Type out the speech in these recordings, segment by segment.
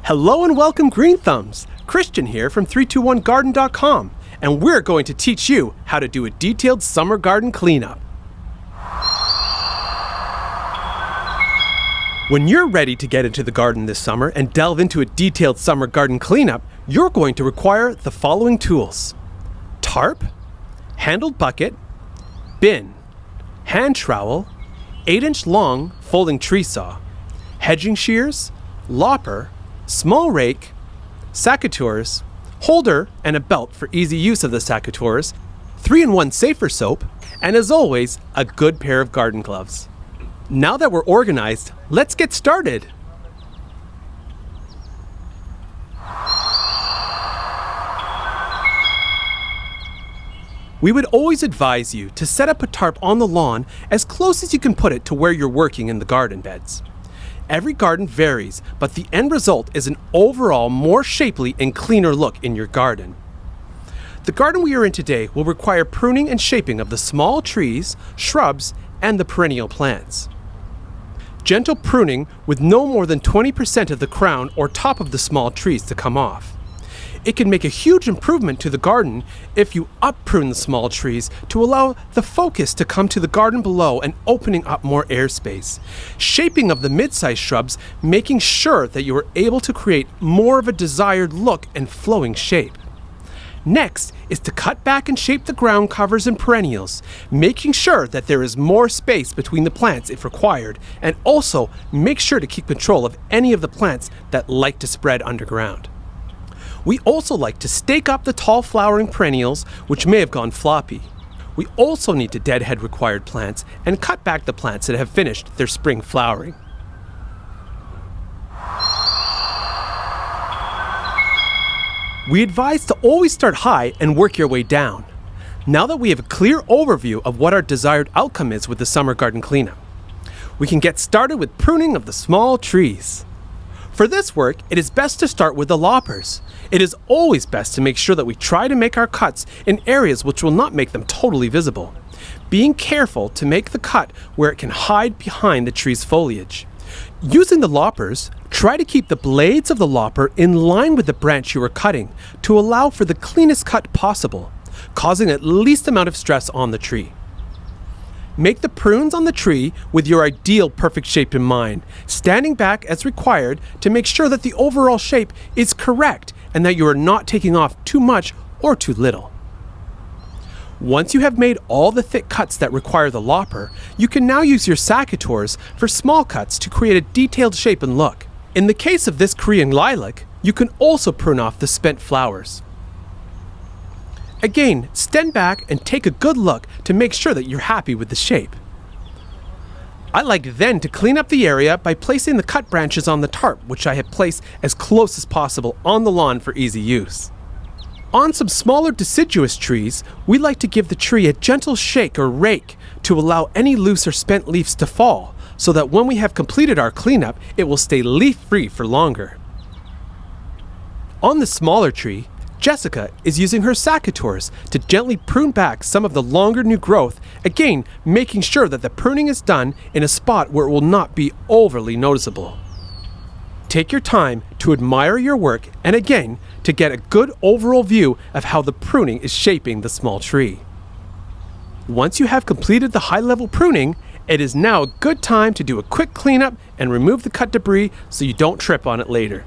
Hello and welcome, Green Thumbs! Christian here from 321garden.com, and we're going to teach you how to do a detailed summer garden cleanup. When you're ready to get into the garden this summer and delve into a detailed summer garden cleanup, you're going to require the following tools: tarp, handled bucket, bin, hand trowel, 8-inch long folding tree saw, hedging shears, lopper, small rake, secateurs, holder and a belt for easy use of the secateurs, 3-in-1 safer soap, and as always, a good pair of garden gloves. Now that we're organized, let's get started. We would always advise you to set up a tarp on the lawn as close as you can put it to where you're working in the garden beds. Every garden varies, but the end result is an overall more shapely and cleaner look in your garden. The garden we are in today will require pruning and shaping of the small trees, shrubs, and the perennial plants. Gentle pruning with no more than 20% of the crown or top of the small trees to come off. It can make a huge improvement to the garden if you up-prune the small trees to allow the focus to come to the garden below and opening up more airspace. Shaping of the mid-sized shrubs, making sure that you are able to create more of a desired look and flowing shape. Next is to cut back and shape the ground covers and perennials, making sure that there is more space between the plants if required, and also make sure to keep control of any of the plants that like to spread underground. We also like to stake up the tall flowering perennials which may have gone floppy. We also need to deadhead required plants and cut back the plants that have finished their spring flowering. We advise to always start high and work your way down. Now that we have a clear overview of what our desired outcome is with the summer garden cleanup, we can get started with pruning of the small trees. For this work, it is best to start with the loppers. It is always best to make sure that we try to make our cuts in areas which will not make them totally visible, being careful to make the cut where it can hide behind the tree's foliage. Using the loppers, try to keep the blades of the lopper in line with the branch you are cutting to allow for the cleanest cut possible, causing at least amount of stress on the tree. Make the prunes on the tree with your ideal perfect shape in mind, standing back as required to make sure that the overall shape is correct and that you are not taking off too much or too little. Once you have made all the thick cuts that require the lopper, you can now use your secateurs for small cuts to create a detailed shape and look. In the case of this Korean lilac, you can also prune off the spent flowers. Again, stand back and take a good look to make sure that you're happy with the shape. I like then to clean up the area by placing the cut branches on the tarp, which I have placed as close as possible on the lawn for easy use. On some smaller deciduous trees, we like to give the tree a gentle shake or rake to allow any loose or spent leaves to fall, so that when we have completed our cleanup, it will stay leaf-free for longer. On the smaller tree, Jessica is using her secateurs to gently prune back some of the longer new growth, again making sure that the pruning is done in a spot where it will not be overly noticeable. Take your time to admire your work and again to get a good overall view of how the pruning is shaping the small tree. Once you have completed the high-level pruning, it is now a good time to do a quick cleanup and remove the cut debris so you don't trip on it later.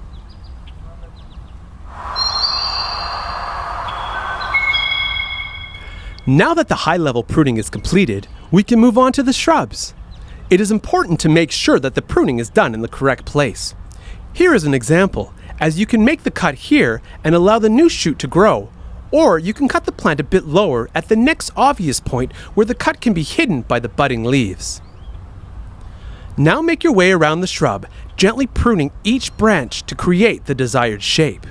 Now that the high-level pruning is completed, we can move on to the shrubs. It is important to make sure that the pruning is done in the correct place. Here is an example, as you can make the cut here and allow the new shoot to grow, or you can cut the plant a bit lower at the next obvious point where the cut can be hidden by the budding leaves. Now make your way around the shrub, gently pruning each branch to create the desired shape.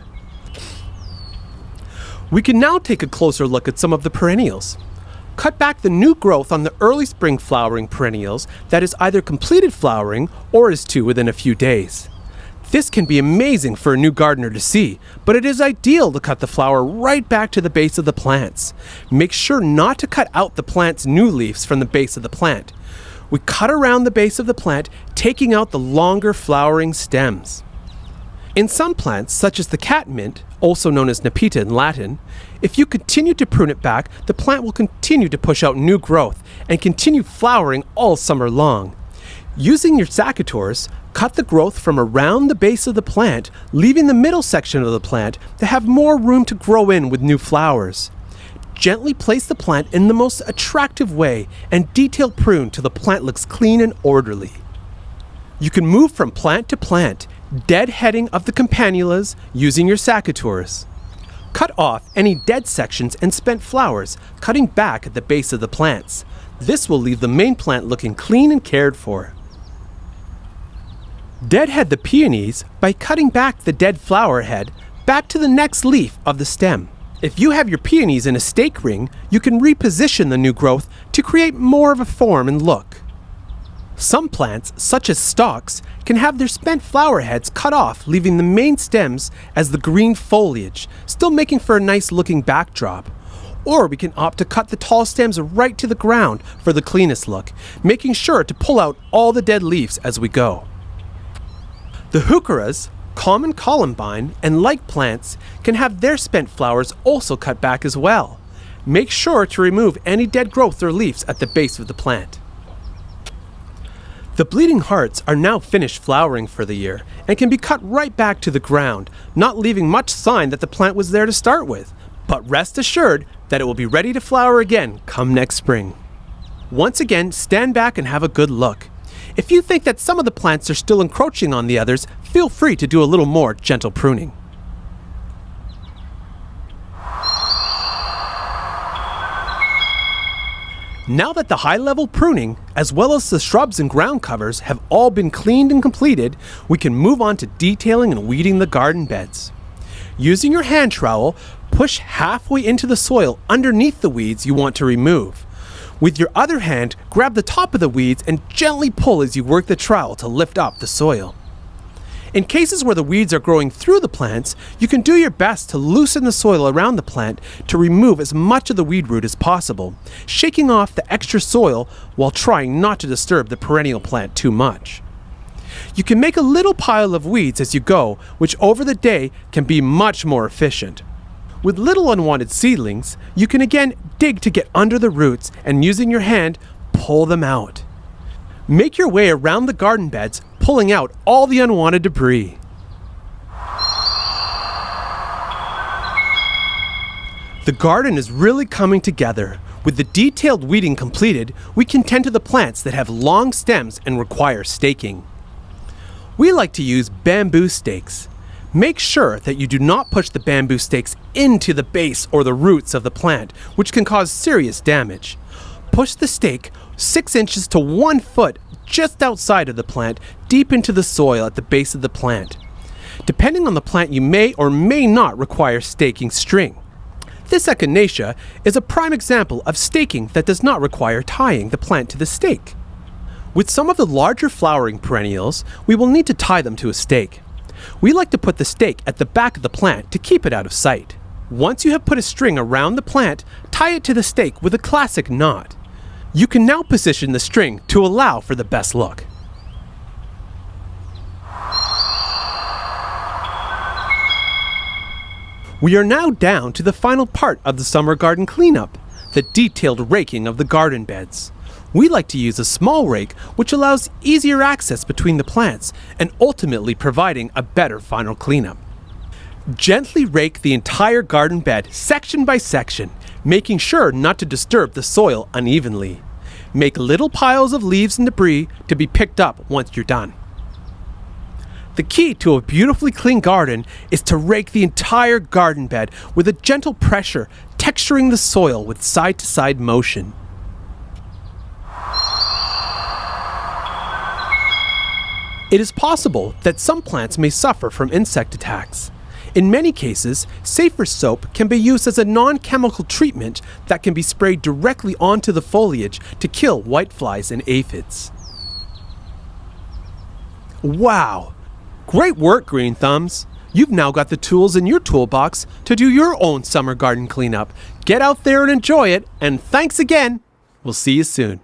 We can now take a closer look at some of the perennials. Cut back the new growth on the early spring flowering perennials that is either completed flowering or is due within a few days. This can be amazing for a new gardener to see, but it is ideal to cut the flower right back to the base of the plants. Make sure not to cut out the plant's new leaves from the base of the plant. We cut around the base of the plant, taking out the longer flowering stems. In some plants, such as the catmint, also known as nepeta in Latin, if you continue to prune it back, the plant will continue to push out new growth and continue flowering all summer long. Using your secateurs, cut the growth from around the base of the plant, leaving the middle section of the plant to have more room to grow in with new flowers. Gently place the plant in the most attractive way and detail prune till the plant looks clean and orderly. You can move from plant to plant, deadheading of the campanulas using your secateurs. Cut off any dead sections and spent flowers, cutting back at the base of the plants. This will leave the main plant looking clean and cared for. Deadhead the peonies by cutting back the dead flower head back to the next leaf of the stem. If you have your peonies in a stake ring, you can reposition the new growth to create more of a form and look. Some plants, such as stalks, can have their spent flower heads cut off, leaving the main stems as the green foliage, still making for a nice looking backdrop. Or we can opt to cut the tall stems right to the ground for the cleanest look, making sure to pull out all the dead leaves as we go. The heucheras, common columbine, and like plants can have their spent flowers also cut back as well. Make sure to remove any dead growth or leaves at the base of the plant. The bleeding hearts are now finished flowering for the year and can be cut right back to the ground, not leaving much sign that the plant was there to start with. But rest assured that it will be ready to flower again come next spring. Once again, stand back and have a good look. If you think that some of the plants are still encroaching on the others, feel free to do a little more gentle pruning. Now that the high-level pruning, as well as the shrubs and ground covers, have all been cleaned and completed, we can move on to detailing and weeding the garden beds. Using your hand trowel, push halfway into the soil underneath the weeds you want to remove. With your other hand, grab the top of the weeds and gently pull as you work the trowel to lift up the soil. In cases where the weeds are growing through the plants, you can do your best to loosen the soil around the plant to remove as much of the weed root as possible, shaking off the extra soil while trying not to disturb the perennial plant too much. You can make a little pile of weeds as you go, which over the day can be much more efficient. With little unwanted seedlings, you can again dig to get under the roots and using your hand, pull them out. Make your way around the garden beds, pulling out all the unwanted debris. The garden is really coming together. With the detailed weeding completed, we can tend to the plants that have long stems and require staking. We like to use bamboo stakes. Make sure that you do not push the bamboo stakes into the base or the roots of the plant, which can cause serious damage. Push the stake 6 inches to 1 foot just outside of the plant, deep into the soil at the base of the plant. Depending on the plant, you may or may not require staking string. This echinacea is a prime example of staking that does not require tying the plant to the stake. With some of the larger flowering perennials, we will need to tie them to a stake. We like to put the stake at the back of the plant to keep it out of sight. Once you have put a string around the plant, tie it to the stake with a classic knot. You can now position the string to allow for the best look. We are now down to the final part of the summer garden cleanup, the detailed raking of the garden beds. We like to use a small rake which allows easier access between the plants and ultimately providing a better final cleanup. Gently rake the entire garden bed section by section, making sure not to disturb the soil unevenly. Make little piles of leaves and debris to be picked up once you're done. The key to a beautifully clean garden is to rake the entire garden bed with a gentle pressure, texturing the soil with side-to-side motion. It is possible that some plants may suffer from insect attacks. In many cases, safer soap can be used as a non-chemical treatment that can be sprayed directly onto the foliage to kill whiteflies and aphids. Wow! Great work, Green Thumbs! You've now got the tools in your toolbox to do your own summer garden cleanup. Get out there and enjoy it, and thanks again! We'll see you soon.